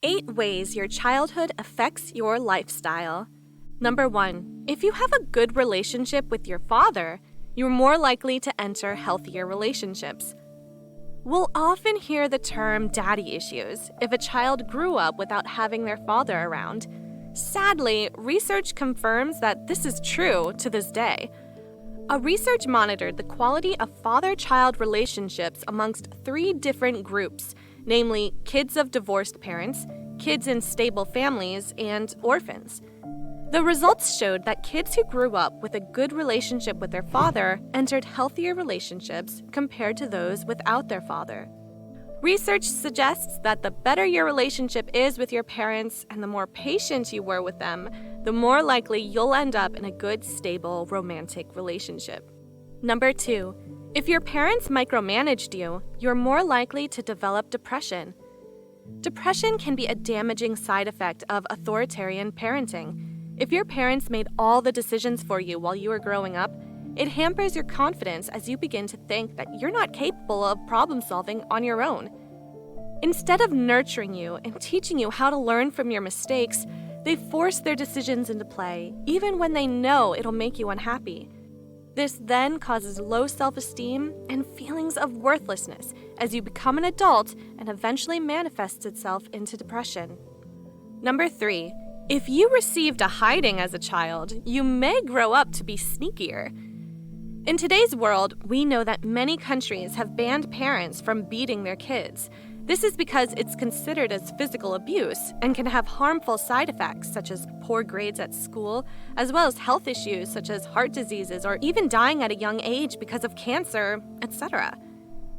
8 ways your childhood affects your lifestyle. Number 1, if you have a good relationship with your father, you're more likely to enter healthier relationships. We'll often hear the term daddy issues if a child grew up without having their father around. Sadly, research confirms that this is true to this day. A research monitored the quality of father-child relationships amongst 3 different groups, namely kids of divorced parents, kids in stable families, and orphans. The results showed that kids who grew up with a good relationship with their father entered healthier relationships compared to those without their father. Research suggests that the better your relationship is with your parents and the more patient you were with them, the more likely you'll end up in a good, stable, romantic relationship. Number 2, if your parents micromanaged you, you're more likely to develop depression. Depression can be a damaging side effect of authoritarian parenting. If your parents made all the decisions for you while you were growing up, it hampers your confidence as you begin to think that you're not capable of problem solving on your own. Instead of nurturing you and teaching you how to learn from your mistakes, they force their decisions into play, even when they know it'll make you unhappy. This then causes low self-esteem and feelings of worthlessness as you become an adult and eventually manifests itself into depression. Number 3, if you received a hiding as a child, you may grow up to be sneakier. In today's world, we know that many countries have banned parents from beating their kids. This is because it's considered as physical abuse and can have harmful side effects such as poor grades at school, as well as health issues such as heart diseases or even dying at a young age because of cancer, etc.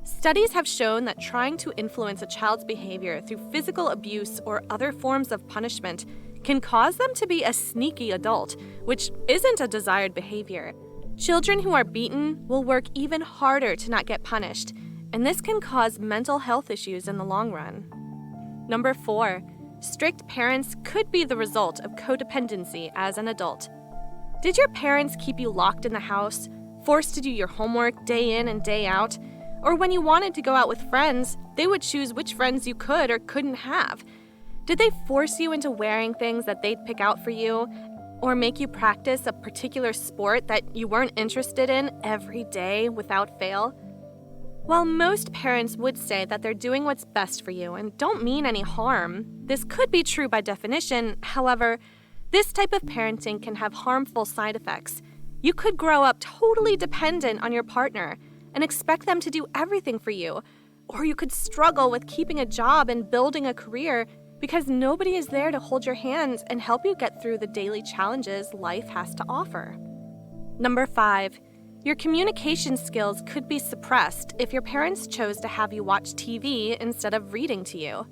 Studies have shown that trying to influence a child's behavior through physical abuse or other forms of punishment can cause them to be a sneaky adult, which isn't a desired behavior. Children who are beaten will work even harder to not get punished, and this can cause mental health issues in the long run. Number 4, strict parents could be the result of codependency as an adult. Did your parents keep you locked in the house, forced to do your homework day in and day out? Or when you wanted to go out with friends, they would choose which friends you could or couldn't have? Did they force you into wearing things that they'd pick out for you? Or make you practice a particular sport that you weren't interested in every day without fail? While most parents would say that they're doing what's best for you and don't mean any harm, this could be true by definition. However, this type of parenting can have harmful side effects. You could grow up totally dependent on your partner and expect them to do everything for you, or you could struggle with keeping a job and building a career because nobody is there to hold your hand and help you get through the daily challenges life has to offer. Number 5, your communication skills could be suppressed if your parents chose to have you watch TV instead of reading to you.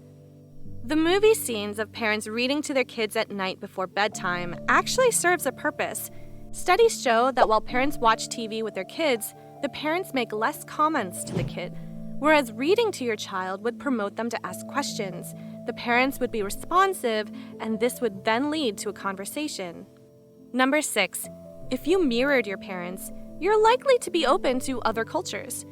The movie scenes of parents reading to their kids at night before bedtime actually serves a purpose. Studies show that while parents watch TV with their kids, the parents make less comments to the kid, whereas reading to your child would promote them to ask questions. The parents would be responsive, and this would then lead to a conversation. Number 6, if you mirrored your parents, you're likely to be open to other cultures.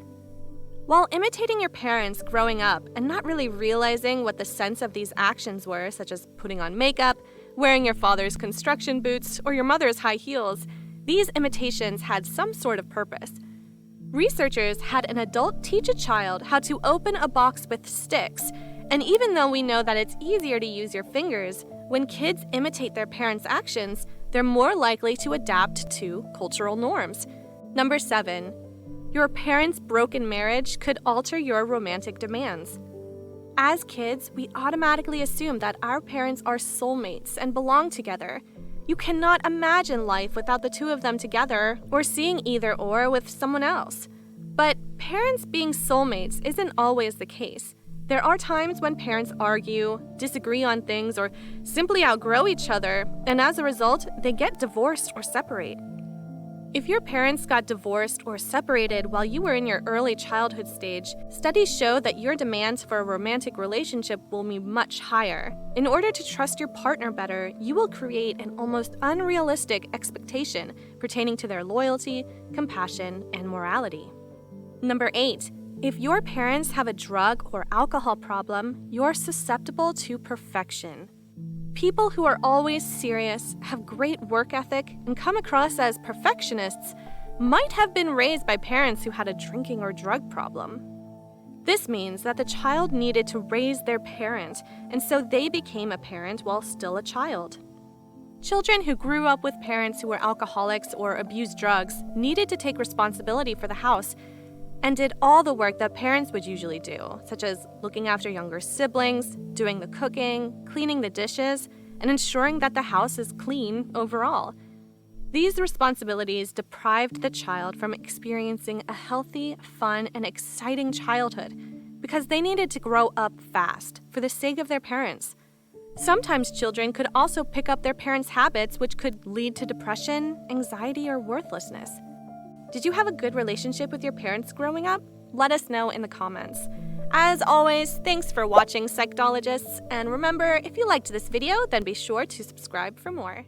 While imitating your parents growing up and not really realizing what the sense of these actions were, such as putting on makeup, wearing your father's construction boots, or your mother's high heels, these imitations had some sort of purpose. Researchers had an adult teach a child how to open a box with sticks, and even though we know that it's easier to use your fingers, when kids imitate their parents' actions, they're more likely to adapt to cultural norms. Number 7, your parents' broken marriage could alter your romantic demands. As kids, we automatically assume that our parents are soulmates and belong together. You cannot imagine life without the two of them together or seeing either or with someone else. But parents being soulmates isn't always the case. There are times when parents argue, disagree on things, or simply outgrow each other, and as a result, they get divorced or separate. If your parents got divorced or separated while you were in your early childhood stage, studies show that your demands for a romantic relationship will be much higher. In order to trust your partner better, you will create an almost unrealistic expectation pertaining to their loyalty, compassion, and morality. Number 8, If your parents have a drug or alcohol problem, you're susceptible to perfection. People who are always serious, have great work ethic, and come across as perfectionists might have been raised by parents who had a drinking or drug problem. This means that the child needed to raise their parent, and so they became a parent while still a child. Children who grew up with parents who were alcoholics or abused drugs needed to take responsibility for the house and did all the work that parents would usually do, such as looking after younger siblings, doing the cooking, cleaning the dishes, and ensuring that the house is clean overall. These responsibilities deprived the child from experiencing a healthy, fun, and exciting childhood because they needed to grow up fast for the sake of their parents. Sometimes children could also pick up their parents' habits, which could lead to depression, anxiety, or worthlessness. Did you have a good relationship with your parents growing up? Let us know in the comments. As always, thanks for watching Psychedologists, and remember, if you liked this video, then be sure to subscribe for more.